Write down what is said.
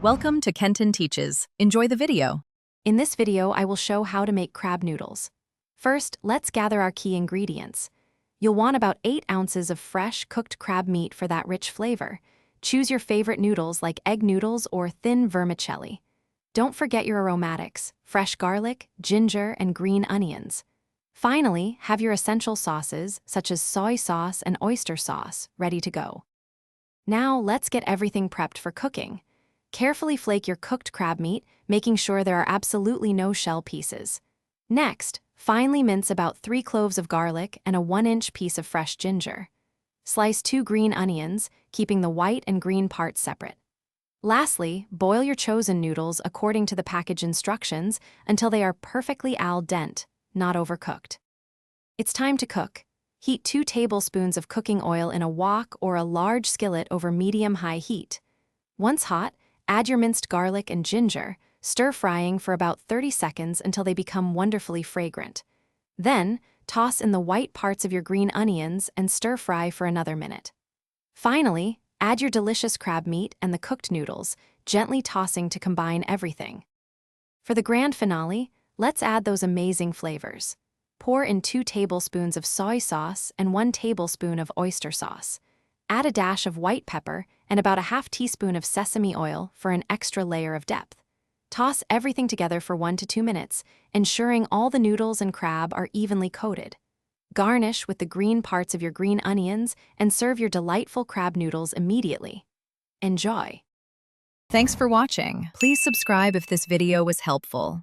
Welcome to Kenton Teaches. Enjoy the video. In this video, I will show how to make crab noodles. First, let's gather our key ingredients. You'll want about 8 ounces of fresh, cooked crab meat for that rich flavor. Choose your favorite noodles like egg noodles or thin vermicelli. Don't forget your aromatics, fresh garlic, ginger, and green onions. Finally, have your essential sauces, such as soy sauce and oyster sauce, ready to go. Now, let's get everything prepped for cooking. Carefully flake your cooked crab meat, making sure there are absolutely no shell pieces. Next, finely mince about 3 cloves of garlic and a 1-inch piece of fresh ginger. Slice 2 green onions, keeping the white and green parts separate. Lastly, boil your chosen noodles according to the package instructions until they are perfectly al dente, not overcooked. It's time to cook. Heat 2 tablespoons of cooking oil in a wok or a large skillet over medium-high heat. Once hot, add your minced garlic and ginger, stir-frying for about 30 seconds until they become wonderfully fragrant. Then, toss in the white parts of your green onions and stir-fry for another minute. Finally, add your delicious crab meat and the cooked noodles, gently tossing to combine everything. For the grand finale, let's add those amazing flavors. Pour in 2 tablespoons of soy sauce and 1 tablespoon of oyster sauce. Add a dash of white pepper and about a half teaspoon of sesame oil for an extra layer of depth. Toss everything together for 1 to 2 minutes, ensuring all the noodles and crab are evenly coated. Garnish with the green parts of your green onions and serve your delightful crab noodles immediately. Enjoy! Thanks for watching. Please subscribe if this video was helpful.